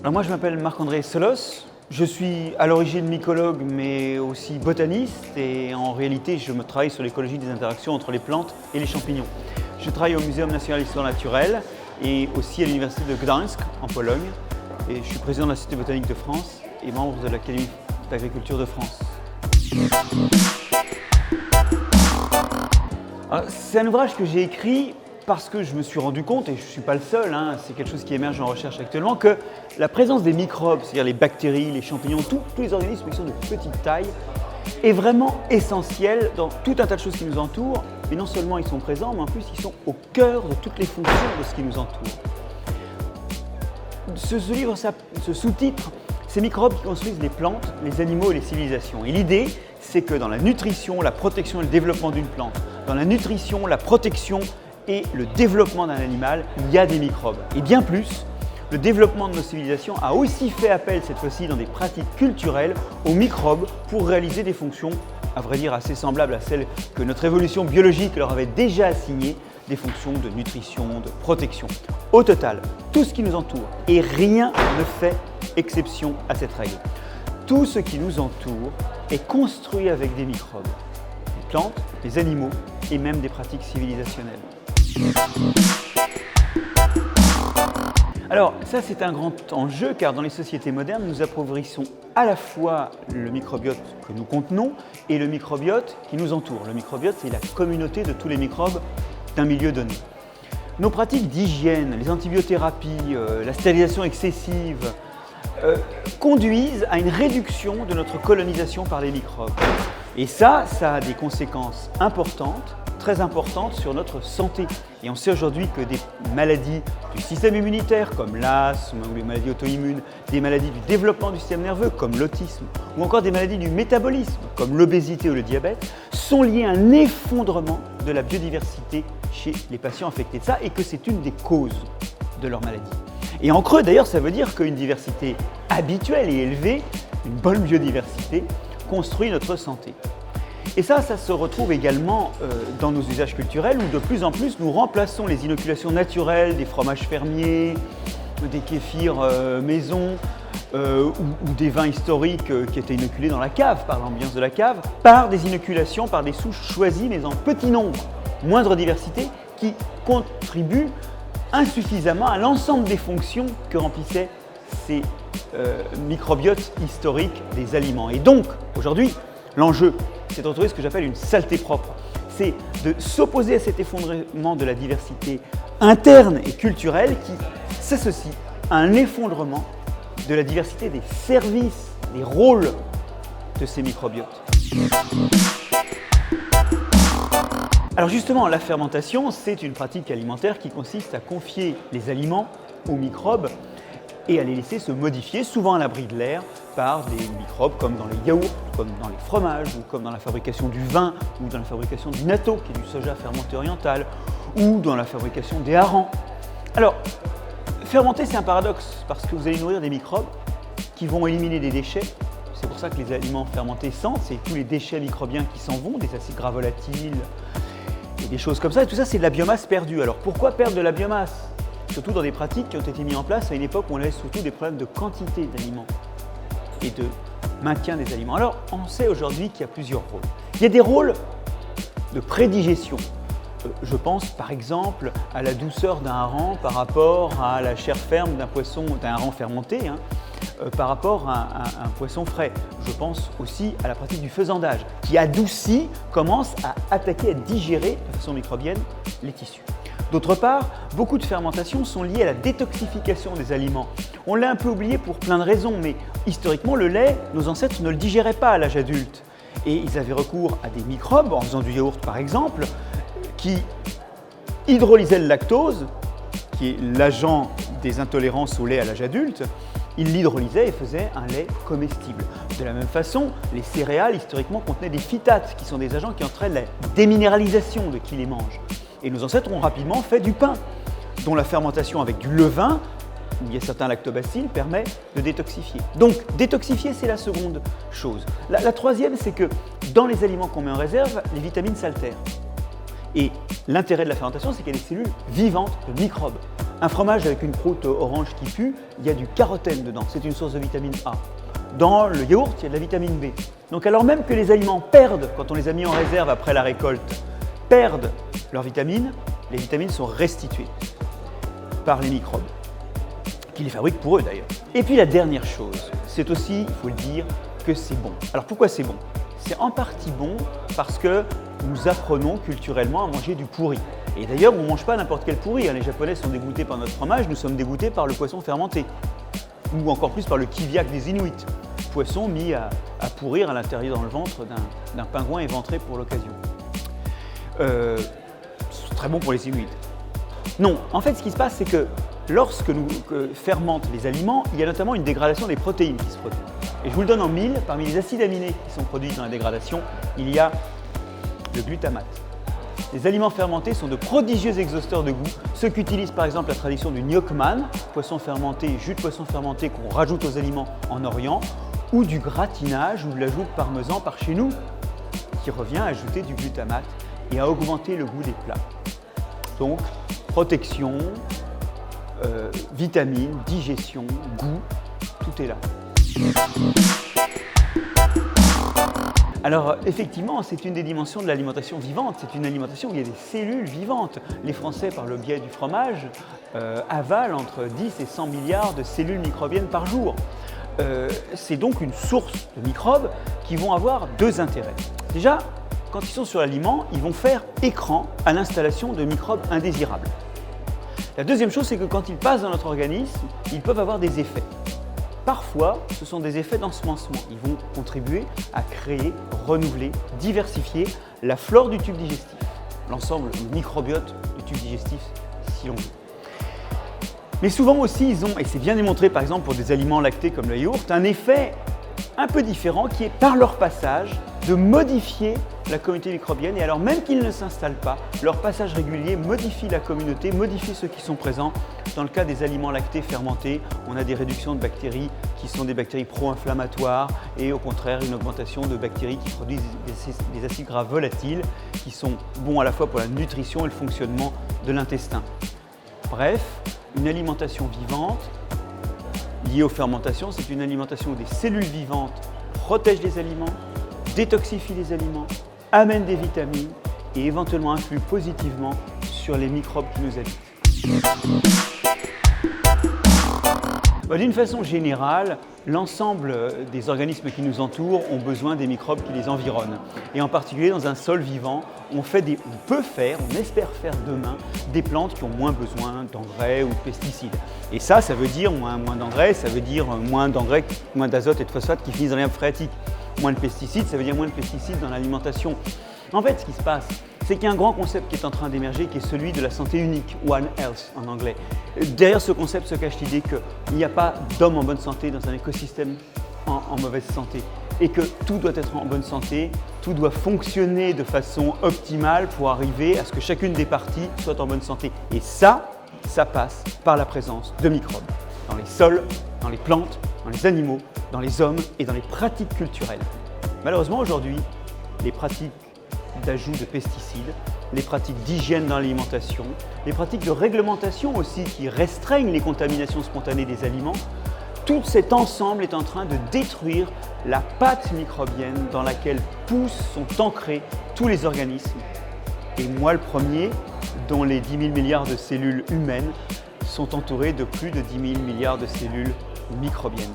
Alors moi je m'appelle Marc-André Solos, je suis à l'origine mycologue mais aussi botaniste et en réalité je me travaille sur l'écologie des interactions entre les plantes et les champignons. Je travaille au Muséum national d'histoire naturelle et aussi à l'université de Gdańsk en Pologne et je suis président de la Société botanique de France et membre de l'Académie d'agriculture de France. C'est un ouvrage que j'ai écrit parce que je me suis rendu compte, et je ne suis pas le seul, c'est quelque chose qui émerge en recherche actuellement, que la présence des microbes, c'est-à-dire les bactéries, les champignons, tous les organismes qui sont de petite taille, est vraiment essentielle dans tout un tas de choses qui nous entourent. Et non seulement ils sont présents, mais en plus ils sont au cœur de toutes les fonctions de ce qui nous entoure. Ce livre, ce sous-titre, ces microbes qui construisent les plantes, les animaux et les civilisations. Et l'idée, c'est que dans la nutrition, la protection et le développement d'une plante, dans la nutrition, la protection et le développement d'un animal, il y a des microbes. Et bien plus, le développement de nos civilisations a aussi fait appel, cette fois-ci dans des pratiques culturelles, aux microbes pour réaliser des fonctions, à vrai dire, assez semblables à celles que notre évolution biologique leur avait déjà assignées, des fonctions de nutrition, de protection. Au total, tout ce qui nous entoure, et rien ne fait exception à cette règle. Tout ce qui nous entoure est construit avec des microbes, des plantes, des animaux et même des pratiques civilisationnelles. Alors ça c'est un grand enjeu car dans les sociétés modernes nous appauvrissons à la fois le microbiote que nous contenons et le microbiote qui nous entoure. Le microbiote c'est la communauté de tous les microbes d'un milieu donné. Nos pratiques d'hygiène, les antibiothérapies, la stérilisation excessive conduisent à une réduction de notre colonisation par les microbes. Et ça a des conséquences importantes, très importantes sur notre santé. Et on sait aujourd'hui que des maladies du système immunitaire comme l'asthme ou les maladies auto-immunes, des maladies du développement du système nerveux comme l'autisme ou encore des maladies du métabolisme comme l'obésité ou le diabète sont liées à un effondrement de la biodiversité chez les patients affectés de ça et que c'est une des causes de leur maladie. Et en creux d'ailleurs ça veut dire qu'une diversité habituelle et élevée, une bonne biodiversité, construit notre santé. Et ça se retrouve également dans nos usages culturels où de plus en plus nous remplaçons les inoculations naturelles des fromages fermiers, des kéfirs maison ou des vins historiques qui étaient inoculés dans la cave, par l'ambiance de la cave, par des inoculations, par des souches choisies mais en petit nombre, moindre diversité, qui contribuent insuffisamment à l'ensemble des fonctions que remplissaient ces microbiotes historiques des aliments. Et donc, aujourd'hui, l'enjeu, c'est de retrouver ce que j'appelle une saleté propre. C'est de s'opposer à cet effondrement de la diversité interne et culturelle qui s'associe à un effondrement de la diversité des services, des rôles de ces microbiotes. Alors justement, la fermentation, c'est une pratique alimentaire qui consiste à confier les aliments aux microbes et à les laisser se modifier, souvent à l'abri de l'air, par des microbes comme dans les yaourts, comme dans les fromages, ou comme dans la fabrication du vin, ou dans la fabrication du natto, qui est du soja fermenté oriental, ou dans la fabrication des harengs. Alors, fermenter, c'est un paradoxe, parce que vous allez nourrir des microbes qui vont éliminer des déchets. C'est pour ça que les aliments fermentés sentent, c'est tous les déchets microbiens qui s'en vont, des acides gras volatiles, et des choses comme ça, et tout ça, c'est de la biomasse perdue. Alors, pourquoi perdre de la biomasse ? Surtout dans des pratiques qui ont été mises en place à une époque où on avait surtout des problèmes de quantité d'aliments et de maintien des aliments. Alors, on sait aujourd'hui qu'il y a plusieurs rôles. Il y a des rôles de prédigestion. Je pense par exemple à la douceur d'un hareng par rapport à la chair ferme d'un poisson, d'un hareng fermenté, par rapport à un poisson frais. Je pense aussi à la pratique du faisandage qui adoucit, commence à attaquer, à digérer de façon microbienne les tissus. D'autre part, beaucoup de fermentations sont liées à la détoxification des aliments. On l'a un peu oublié pour plein de raisons, mais historiquement, le lait, nos ancêtres ne le digéraient pas à l'âge adulte. Et ils avaient recours à des microbes, en faisant du yaourt par exemple, qui hydrolysaient le lactose, qui est l'agent des intolérances au lait à l'âge adulte. Ils l'hydrolysaient et faisaient un lait comestible. De la même façon, les céréales, historiquement, contenaient des phytates, qui sont des agents qui entraînent la déminéralisation de qui les mange. Et nos ancêtres ont rapidement fait du pain, dont la fermentation avec du levain, où il y a certains lactobacilles, permet de détoxifier. Donc, détoxifier, c'est la seconde chose. La troisième, c'est que dans les aliments qu'on met en réserve, les vitamines s'altèrent. Et l'intérêt de la fermentation, c'est qu'il y a des cellules vivantes de microbes. Un fromage avec une croûte orange qui pue, il y a du carotène dedans, c'est une source de vitamine A. Dans le yaourt, il y a de la vitamine B. Donc alors même que les aliments perdent, quand on les a mis en réserve après la récolte, perdent leurs vitamines, les vitamines sont restituées par les microbes, qui les fabriquent pour eux d'ailleurs. Et puis la dernière chose, c'est aussi, il faut le dire, que c'est bon. Alors pourquoi c'est bon? C'est en partie bon parce que nous apprenons culturellement à manger du pourri. Et d'ailleurs, on ne mange pas n'importe quel pourri. Les Japonais sont dégoûtés par notre fromage, nous sommes dégoûtés par le poisson fermenté. Ou encore plus par le kiviak des Inuits, poisson mis à pourrir à l'intérieur dans le ventre d'un pingouin éventré pour l'occasion. C'est très bon pour les Inuits. Non, en fait, ce qui se passe, c'est que lorsque nous fermentons les aliments, il y a notamment une dégradation des protéines qui se produit. Et je vous le donne en mille, parmi les acides aminés qui sont produits dans la dégradation, il y a le glutamate. Les aliments fermentés sont de prodigieux exhausteurs de goût, ceux qu'utilise par exemple la tradition du gnocchman, poisson fermenté, jus de poisson fermenté qu'on rajoute aux aliments en Orient, ou du gratinage ou de l'ajout de parmesan par chez nous, qui revient à ajouter du glutamate et à augmenter le goût des plats. Donc, protection, vitamines, digestion, goût, tout est là. Alors effectivement, c'est une des dimensions de l'alimentation vivante, c'est une alimentation où il y a des cellules vivantes. Les Français, par le biais du fromage, avalent entre 10 et 100 milliards de cellules microbiennes par jour. C'est donc une source de microbes qui vont avoir deux intérêts. Déjà, quand ils sont sur l'aliment, ils vont faire écran à l'installation de microbes indésirables. La deuxième chose, c'est que quand ils passent dans notre organisme, ils peuvent avoir des effets. Parfois, ce sont des effets d'ensemencement. Ils vont contribuer à créer, renouveler, diversifier la flore du tube digestif, l'ensemble, le microbiote du tube digestif, si l'on veut. Mais souvent aussi, ils ont, et c'est bien démontré par exemple pour des aliments lactés comme le yaourt, un effet un peu différent qui est par leur passage de modifier la communauté microbienne. Et alors même qu'ils ne s'installent pas, leur passage régulier modifie la communauté, modifie ceux qui sont présents. Dans le cas des aliments lactés fermentés, on a des réductions de bactéries qui sont des bactéries pro-inflammatoires et au contraire une augmentation de bactéries qui produisent des acides gras volatiles qui sont bons à la fois pour la nutrition et le fonctionnement de l'intestin. Bref, une alimentation vivante liée aux fermentations, c'est une alimentation où des cellules vivantes protègent les aliments, détoxifient les aliments, amènent des vitamines et éventuellement influent positivement sur les microbes qui nous habitent. D'une façon générale, l'ensemble des organismes qui nous entourent ont besoin des microbes qui les environnent. Et en particulier dans un sol vivant, on espère faire demain des plantes qui ont moins besoin d'engrais ou de pesticides. Et ça veut dire moins d'engrais, ça veut dire moins d'azote et de phosphate qui finissent dans les nappes phréatiques. Moins de pesticides, ça veut dire moins de pesticides dans l'alimentation. En fait, ce qui se passe, c'est qu'il y a un grand concept qui est en train d'émerger, qui est celui de la santé unique, One Health en anglais. Derrière ce concept se cache l'idée qu'il n'y a pas d'homme en bonne santé dans un écosystème en mauvaise santé et que tout doit être en bonne santé, tout doit fonctionner de façon optimale pour arriver à ce que chacune des parties soit en bonne santé. Et ça passe par la présence de microbes dans les sols, dans les plantes, dans les animaux, dans les hommes et dans les pratiques culturelles. Malheureusement aujourd'hui, les pratiques d'ajout de pesticides, les pratiques d'hygiène dans l'alimentation, les pratiques de réglementation aussi qui restreignent les contaminations spontanées des aliments, tout cet ensemble est en train de détruire la pâte microbienne dans laquelle sont ancrés tous les organismes. Et moi le premier, dont les 10 000 milliards de cellules humaines sont entourées de plus de 10 000 milliards de cellules microbiennes.